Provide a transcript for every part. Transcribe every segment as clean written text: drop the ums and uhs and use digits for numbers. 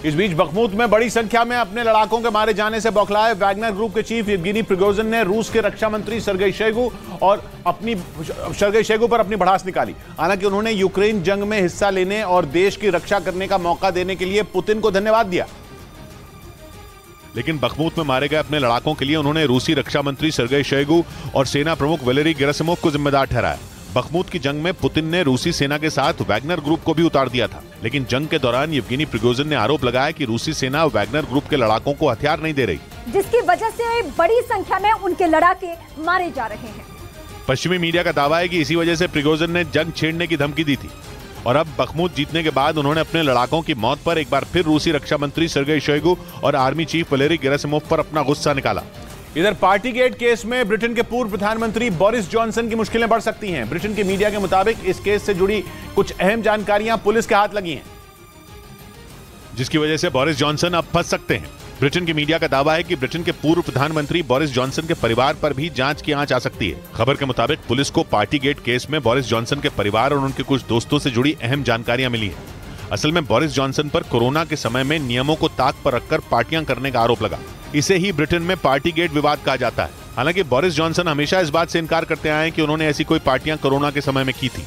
इस बीच बखमुत में बड़ी संख्या में अपने लड़ाकों के मारे जाने से बौखलाए वैगनर ग्रुप के चीफ येवगेनी प्रिगोजिन ने रूस के रक्षा मंत्री सर्गेई शोइगु पर अपनी भड़ास निकाली। हालांकि उन्होंने यूक्रेन जंग में हिस्सा लेने और देश की रक्षा करने का मौका देने के लिए पुतिन को धन्यवाद दिया। लेकिन बखमुत में मारे गए अपने लड़ाकों के लिए उन्होंने रूसी रक्षा मंत्री सर्गेई शोइगु और सेना प्रमुख वैलेरी गेरासिमोव को जिम्मेदार ठहराया। बखमुत की जंग में पुतिन ने रूसी सेना के साथ वैगनर ग्रुप को भी उतार दिया था, लेकिन जंग के दौरान येवगेनी प्रिगोजिन ने आरोप लगाया कि रूसी सेना वैगनर ग्रुप के लड़ाकों को हथियार नहीं दे रही, जिसकी वजह से बड़ी संख्या में उनके लड़ाके मारे जा रहे हैं। पश्चिमी मीडिया का दावा है कि इसी वजह से प्रिगोजिन ने जंग छेड़ने की धमकी दी थी और अब बखमुत जीतने के बाद उन्होंने अपने लड़ाकों की मौत पर एक बार फिर रूसी रक्षा मंत्री सर्गेई शोइगु और आर्मी चीफ वैलेरी गेरासिमोव पर अपना गुस्सा निकाला। इधर पार्टीगेट केस में ब्रिटेन के पूर्व प्रधानमंत्री बोरिस जॉनसन की मुश्किलें बढ़ सकती हैं। ब्रिटेन के मीडिया के मुताबिक इस केस से जुड़ी कुछ अहम जानकारियां पुलिस के हाथ लगी हैं, जिसकी वजह से बोरिस जॉनसन अब फंस सकते हैं। ब्रिटेन की मीडिया का दावा है कि ब्रिटेन के पूर्व प्रधानमंत्री बोरिस जॉनसन के परिवार पर भी जांच की आंच आ सकती है। खबर के मुताबिक पुलिस को पार्टीगेट केस में बोरिस जॉनसन के परिवार और उनके कुछ दोस्तों से जुड़ी अहम जानकारियां मिली है। असल में बोरिस जॉनसन पर कोरोना के समय में नियमों को ताक पर रखकर पार्टियां करने का आरोप लगा। इसे ही ब्रिटेन में पार्टीगेट विवाद कहा जाता है। हालांकि बोरिस जॉनसन हमेशा इस बात से इनकार करते आए हैं कि उन्होंने ऐसी कोई पार्टियां कोरोना के समय में की थी।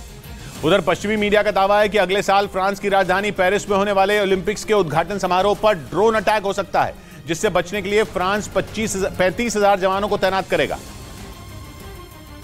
उधर पश्चिमी मीडिया का दावा है कि अगले साल फ्रांस की राजधानी पेरिस में होने वाले ओलंपिक्स के उद्घाटन समारोह पर ड्रोन अटैक हो सकता है, जिससे बचने के लिए फ्रांस 35,000 जवानों को तैनात करेगा,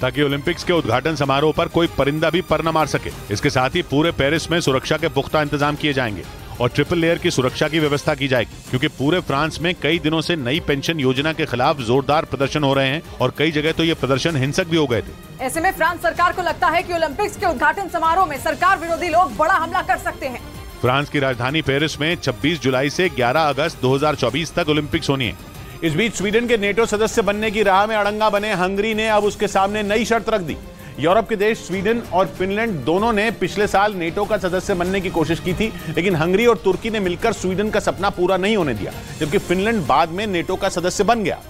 ताकि ओलंपिक्स के उद्घाटन समारोह पर कोई परिंदा भी पर न मार सके। इसके साथ ही पूरे पेरिस में सुरक्षा के पुख्ता इंतजाम किए जाएंगे और ट्रिपल लेयर की सुरक्षा की व्यवस्था की जाएगी, क्योंकि पूरे फ्रांस में कई दिनों से नई पेंशन योजना के खिलाफ जोरदार प्रदर्शन हो रहे हैं और कई जगह तो ये प्रदर्शन हिंसक भी हो गए थे। ऐसे में फ्रांस सरकार को लगता है कि ओलंपिक्स के उद्घाटन समारोह में सरकार विरोधी लोग बड़ा हमला कर सकते हैं। फ्रांस की राजधानी पेरिस में 26 जुलाई से 11 अगस्त 2024 तक ओलंपिक्स होनी है। इस बीच स्वीडन के नेटो सदस्य बनने की राह में अड़ंगा बने हंगरी ने अब उसके सामने नई शर्त रख दी। यूरोप के देश स्वीडन और फिनलैंड दोनों ने पिछले साल नेटो का सदस्य बनने की कोशिश की थी, लेकिन हंगरी और तुर्की ने मिलकर स्वीडन का सपना पूरा नहीं होने दिया, जबकि फिनलैंड बाद में नेटो का सदस्य बन गया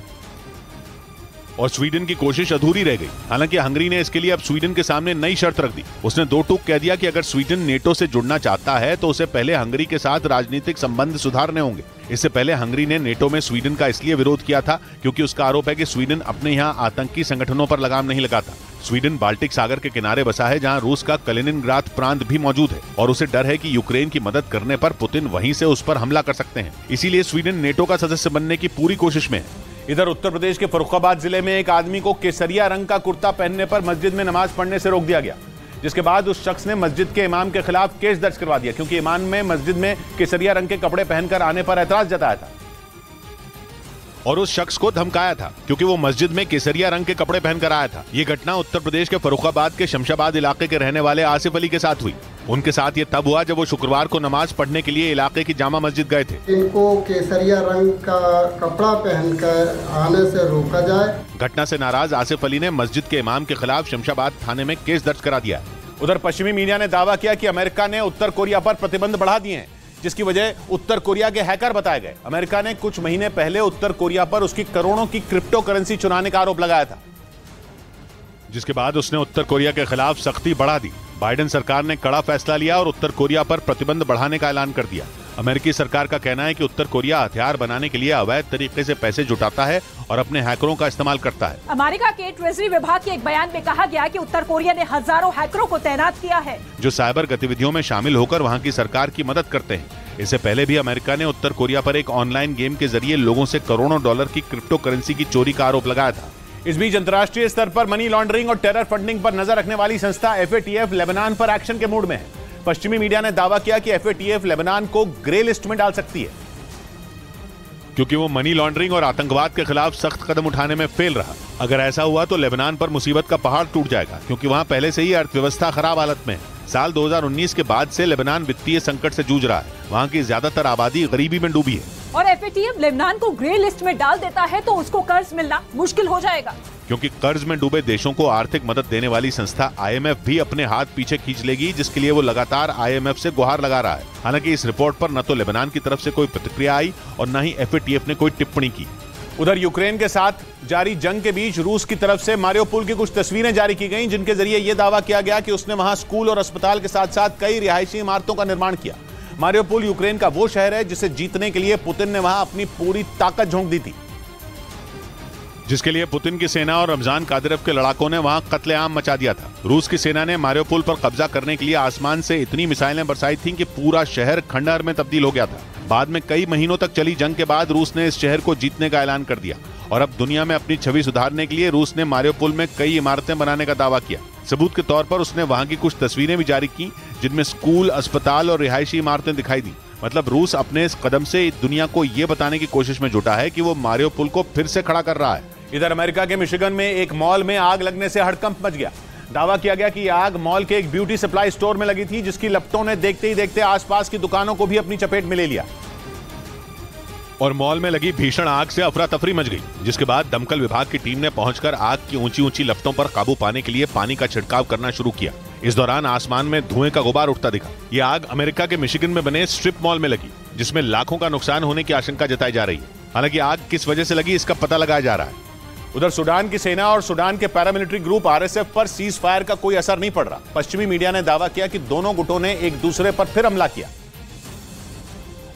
और स्वीडन की कोशिश अधूरी रह गई। हालांकि हंगरी ने इसके लिए अब स्वीडन के सामने नई शर्त रख दी। उसने दो टूक कह दिया कि अगर स्वीडन नेटो से जुड़ना चाहता है तो उसे पहले हंगरी के साथ राजनीतिक संबंध सुधारने होंगे। इससे पहले हंगरी ने नेटो में स्वीडन का इसलिए विरोध किया था क्योंकि उसका आरोप है कि स्वीडन अपने यहाँ आतंकी संगठनों पर लगाम नहीं लगाता। स्वीडन बाल्टिक सागर के किनारे बसा है, जहाँ रूस का कलिनिनग्राद प्रांत भी मौजूद है और उसे डर है कि यूक्रेन की मदद करने पर पुतिन वहीं से उस पर हमला कर सकते हैं। इसीलिए स्वीडन नेटो का सदस्य बनने की पूरी कोशिश में है। इधर उत्तर प्रदेश के फर्रुखाबाद जिले में एक आदमी को केसरिया रंग का कुर्ता पहनने पर मस्जिद में नमाज पढ़ने से रोक दिया गया, जिसके बाद उस शख्स ने मस्जिद के इमाम के खिलाफ केस दर्ज करवा दिया, क्योंकि इमाम ने मस्जिद में केसरिया रंग के कपड़े पहनकर आने पर ऐतराज जताया था और उस शख्स को धमकाया था क्योंकि वो मस्जिद में केसरिया रंग के कपड़े पहनकर आया था। ये घटना उत्तर प्रदेश के फर्रुखाबाद के शमशाबाद इलाके के रहने वाले आसिफ अली के साथ हुई। उनके साथ ये तब हुआ जब वो शुक्रवार को नमाज पढ़ने के लिए इलाके की जामा मस्जिद गए थे। इनको केसरिया रंग का कपड़ा पहनकर आने से रोका जाए। घटना से नाराज आसिफ अली ने मस्जिद के इमाम के खिलाफ शमशाबाद थाने में केस दर्ज करा दिया। उधर पश्चिमी मीडिया ने दावा किया कि अमेरिका ने उत्तर कोरिया पर प्रतिबंध बढ़ा दिए हैं, जिसकी वजह उत्तर कोरिया के हैकर बताए गए। अमेरिका ने कुछ महीने पहले उत्तर कोरिया पर उसकी करोड़ों की क्रिप्टो करेंसी चुराने का आरोप लगाया था, जिसके बाद उसने उत्तर कोरिया के खिलाफ सख्ती बढ़ा दी। बाइडेन सरकार ने कड़ा फैसला लिया और उत्तर कोरिया पर प्रतिबंध बढ़ाने का ऐलान कर दिया। अमेरिकी सरकार का कहना है कि उत्तर कोरिया हथियार बनाने के लिए अवैध तरीके से पैसे जुटाता है और अपने हैकरों का इस्तेमाल करता है। अमेरिका के ट्रेजरी विभाग के एक बयान में कहा गया कि उत्तर कोरिया ने हजारों हैकरों को तैनात किया है, जो साइबर गतिविधियों में शामिल होकर वहाँ की सरकार की मदद करते हैं। इससे पहले भी अमेरिका ने उत्तर कोरिया पर एक ऑनलाइन गेम के जरिए लोगों से करोड़ों डॉलर की क्रिप्टो करेंसी की चोरी का आरोप लगाया था। इस बीच अंतर्राष्ट्रीय स्तर पर मनी लॉन्ड्रिंग और टेरर फंडिंग पर नजर रखने वाली संस्था FATF लेबनान पर एक्शन के मूड में है। पश्चिमी मीडिया ने दावा किया कि FATF लेबनान को ग्रे लिस्ट में डाल सकती है, क्योंकि वो मनी लॉन्ड्रिंग और आतंकवाद के खिलाफ सख्त कदम उठाने में फेल रहा। अगर ऐसा हुआ तो लेबनान पर मुसीबत का पहाड़ टूट जाएगा, क्योंकि वहाँ पहले से ही अर्थव्यवस्था खराब हालत में है। साल 2019 के बाद से लेबनान वित्तीय संकट से जूझ रहा है। वहाँ की ज्यादातर आबादी गरीबी में डूबी है और FATF लेबनान को ग्रे लिस्ट में डाल देता है तो उसको कर्ज मिलना मुश्किल हो जाएगा, क्योंकि कर्ज में डूबे देशों को आर्थिक मदद देने वाली संस्था IMF भी अपने हाथ पीछे खींच लेगी, जिसके लिए वो लगातार IMF से गुहार लगा रहा है। हालांकि इस रिपोर्ट पर न तो लेबनान की तरफ से कोई प्रतिक्रिया आई और न ही FATF ने कोई टिप्पणी की। उधर यूक्रेन के साथ जारी जंग के बीच रूस की तरफ से मारियोपोल की कुछ तस्वीरें जारी की गईं, जिनके जरिए यह दावा किया गया कि उसने वहां स्कूल और अस्पताल के साथ साथ कई रिहायशी इमारतों का निर्माण किया। मारियोपोल यूक्रेन का वो शहर है जिसे जीतने के लिए पुतिन ने वहां अपनी पूरी ताकत झोंक दी थी, जिसके लिए पुतिन की सेना और रमजान कादिरोव के लड़ाकों ने वहां कत्लेआम मचा दिया था। रूस की सेना ने मारियोपोल पर कब्जा करने के लिए आसमान से इतनी मिसाइलें बरसाई थीं कि पूरा शहर खंडहर में तब्दील हो गया था। बाद में कई महीनों तक चली जंग के बाद रूस ने इस शहर को जीतने का ऐलान कर दिया और अब दुनिया में अपनी छवि सुधारने के लिए रूस ने मारियोपोल में कई इमारतें बनाने का दावा किया। सबूत के तौर पर उसने वहां की कुछ तस्वीरें भी जारी की जिनमें स्कूल, अस्पताल और रिहायशी इमारतें दिखाई दी। मतलब रूस अपने इस कदम से दुनिया को ये बताने की कोशिश में जुटा है कि वो मारियोपोल को फिर से खड़ा कर रहा है। इधर अमेरिका के मिशिगन में एक मॉल में आग लगने से हड़कंप मच गया। दावा किया गया कि यह आग मॉल के एक ब्यूटी सप्लाई स्टोर में लगी थी, जिसकी लपटों ने देखते ही देखते आसपास की दुकानों को भी अपनी चपेट में ले लिया और मॉल में लगी भीषण आग से अफरा तफरी मच गई, जिसके बाद दमकल विभाग की टीम ने पहुंचकर आग की ऊंची ऊंची लपटों पर काबू पाने के लिए पानी का छिड़काव करना शुरू किया। इस दौरान आसमान में धुएं का गुबार उठता दिखा। ये आग अमेरिका के मिशिगन में बने स्ट्रिप मॉल में लगी, जिसमें लाखों का नुकसान होने की आशंका जताई जा रही है। हालांकि आग किस वजह से लगी इसका पता लगाया जा रहा है। उधर सुडान की सेना और सुडान के पैरामिलिट्री ग्रुप आरएसएफ पर सीज फायर का कोई असर नहीं पड़ रहा। पश्चिमी मीडिया ने दावा किया कि दोनों गुटों ने एक दूसरे पर फिर हमला किया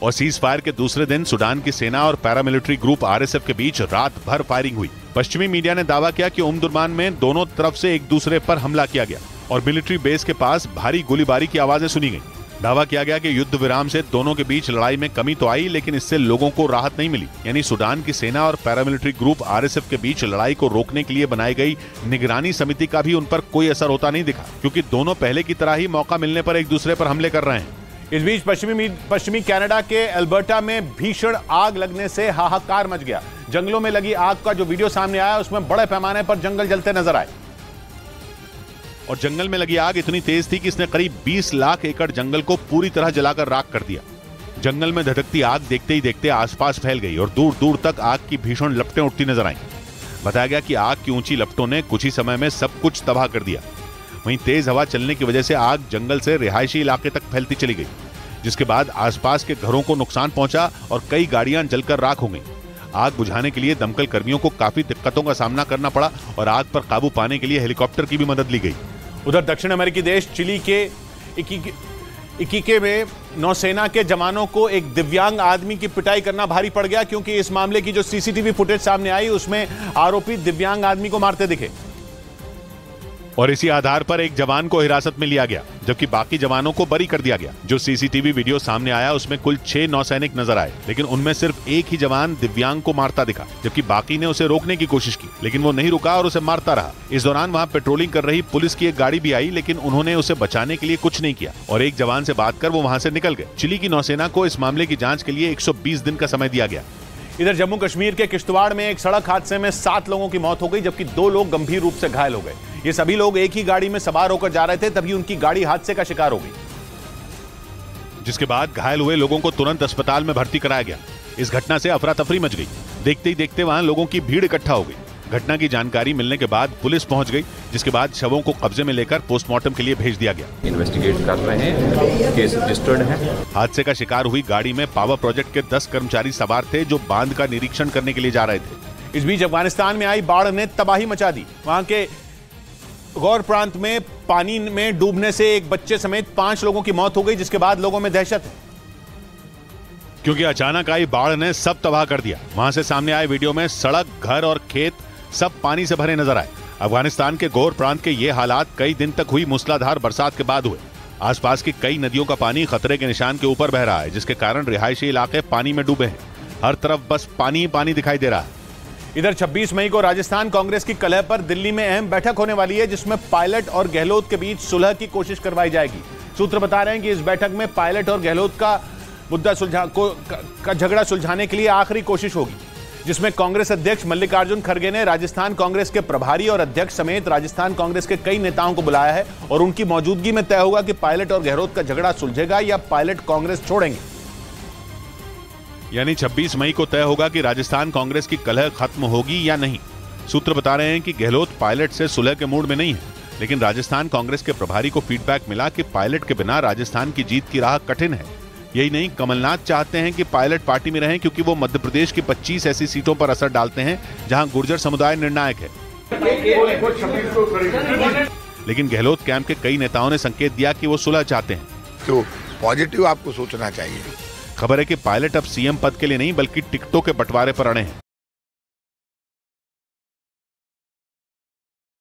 और सीज फायर के दूसरे दिन सुडान की सेना और पैरामिलिट्री ग्रुप आरएसएफ के बीच रात भर फायरिंग हुई। पश्चिमी मीडिया ने दावा किया कि उमदुर्मान में दोनों तरफ से एक दूसरे पर हमला किया गया और मिलिट्री बेस के पास भारी गोलीबारी की आवाजें सुनी गई। दावा किया गया कि युद्ध विराम से दोनों के बीच लड़ाई में कमी तो आई, लेकिन इससे लोगों को राहत नहीं मिली। यानी सुडान की सेना और पैरामिलिट्री ग्रुप आरएसएफ के बीच लड़ाई को रोकने के लिए बनाई गई निगरानी समिति का भी उन पर कोई असर होता नहीं दिखा, क्योंकि दोनों पहले की तरह ही मौका मिलने पर एक दूसरे पर हमले कर रहे हैं। इस बीच पश्चिमी कनाडा के एल्बर्टा में भीषण आग लगने से हाहाकार मच गया। जंगलों में लगी आग का जो वीडियो सामने आया उसमें बड़े पैमाने पर जंगल जलते नजर आए और जंगल में लगी आग इतनी तेज थी कि इसने करीब 20 लाख एकड़ जंगल को पूरी तरह जलाकर राख कर दिया। जंगल में धधकती आग देखते ही देखते आसपास फैल गई और दूर दूर तक आग की भीषण लपटें उठती नजर आईं। बताया गया कि आग की ऊंची लपटों ने कुछ ही समय में सब कुछ तबाह कर दिया। वहीं तेज हवा चलने की वजह से आग जंगल से रिहायशी इलाके तक फैलती चली गई, जिसके बाद आसपास के घरों को नुकसान पहुंचा और कई गाड़ियां जलकर राख हो गईं। आग बुझाने के लिए दमकल कर्मियों को काफी दिक्कतों का सामना करना पड़ा और आग पर काबू पाने के लिए हेलीकॉप्टर की भी मदद ली गई। उधर दक्षिण अमेरिकी देश चिली के इकीके में नौसेना के जवानों को एक दिव्यांग आदमी की पिटाई करना भारी पड़ गया, क्योंकि इस मामले की जो सीसीटीवी फुटेज सामने आई उसमें आरोपी दिव्यांग आदमी को मारते दिखे और इसी आधार पर एक जवान को हिरासत में लिया गया, जबकि बाकी जवानों को बरी कर दिया गया। जो सीसीटीवी वीडियो सामने आया उसमें कुल 6 नौसैनिक नजर आए, लेकिन उनमें सिर्फ एक ही जवान दिव्यांग को मारता दिखा, जबकि बाकी ने उसे रोकने की कोशिश की, लेकिन वो नहीं रुका और उसे मारता रहा। इस दौरान वहां पेट्रोलिंग कर रही पुलिस की एक गाड़ी भी आई, लेकिन उन्होंने उसे बचाने के लिए कुछ नहीं किया और एक जवान से बात कर वो वहां से निकल गए। चिली की नौसेना को इस मामले की जांच के लिए 120 दिन का समय दिया गया। इधर जम्मू कश्मीर के किश्तवाड़ में एक सड़क हादसे में 7 लोगों की मौत हो गई, जबकि 2 लोग गंभीर रूप से घायल हो गए। ये सभी लोग एक ही गाड़ी में सवार होकर जा रहे थे, तभी उनकी गाड़ी हादसे का शिकार हो गई, जिसके बाद घायल हुए लोगों को तुरंत अस्पताल में भर्ती कराया गया। इस घटना से अफरा तफरी मच गई। देखते ही देखते वहां लोगों की भीड़ इकट्ठा हो गई। घटना की जानकारी मिलने के बाद पुलिस पहुंच गई, जिसके बाद शवों को कब्जे में लेकर पोस्टमार्टम के लिए भेज दिया गया। इन्वेस्टिगेट कर रहे हैं, केस रजिस्टर्ड है। हादसे का शिकार हुई गाड़ी में पावर प्रोजेक्ट के 10 कर्मचारी सवार थे, जो बांध का निरीक्षण करने के लिए जा रहे थे। इस बीच अफगानिस्तान में आई बाढ़ ने तबाही मचा दी। वहां के गौर प्रांत में पानी में डूबने से एक बच्चे समेत 5 लोगों की मौत हो गई, जिसके बाद लोगों में दहशत है, क्योंकि अचानक आई बाढ़ ने सब तबाह कर दिया। वहां से सामने आए वीडियो में सड़क, घर और खेत सब पानी से भरे नजर आए। अफगानिस्तान के गौर प्रांत के ये हालात कई दिन तक हुई मूसलाधार बरसात के बाद हुए। आसपास की कई नदियों का पानी खतरे के निशान के ऊपर बह रहा है, जिसके कारण रिहायशी इलाके पानी में डूबे हैं। हर तरफ बस पानी ही पानी दिखाई दे रहा है। इधर 26 मई को राजस्थान कांग्रेस की कलह पर दिल्ली में अहम बैठक होने वाली है, जिसमें पायलट और गहलोत के बीच सुलह की कोशिश करवाई जाएगी। सूत्र बता रहे हैं कि इस बैठक में पायलट और गहलोत का मुद्दा झगड़ा सुलझाने के लिए आखिरी कोशिश होगी, जिसमें कांग्रेस अध्यक्ष मल्लिकार्जुन खड़गे ने राजस्थान कांग्रेस के प्रभारी और अध्यक्ष समेत राजस्थान कांग्रेस के कई नेताओं को बुलाया है और उनकी मौजूदगी में तय होगा कि पायलट और गहलोत का झगड़ा सुलझेगा या पायलट कांग्रेस छोड़ेंगे। यानी 26 मई को तय होगा कि राजस्थान कांग्रेस की कलह खत्म होगी या नहीं। सूत्र बता रहे हैं कि गहलोत पायलट से सुलह के मूड में नहीं है, लेकिन राजस्थान कांग्रेस के प्रभारी को फीडबैक मिला कि पायलट के बिना राजस्थान की जीत की राह कठिन है। यही नहीं, कमलनाथ चाहते हैं कि पायलट पार्टी में रहें, क्योंकि वो मध्य प्रदेश की 25 ऐसी सीटों पर असर डालते हैं जहां गुर्जर समुदाय निर्णायक है। लेकिन गहलोत कैंप के कई नेताओं ने संकेत दिया कि वो सुलह चाहते हैं। तो पॉजिटिव आपको सोचना चाहिए। खबर है कि पायलट अब सीएम पद के लिए नहीं बल्कि टिकटों के बंटवारे पर अड़े हैं।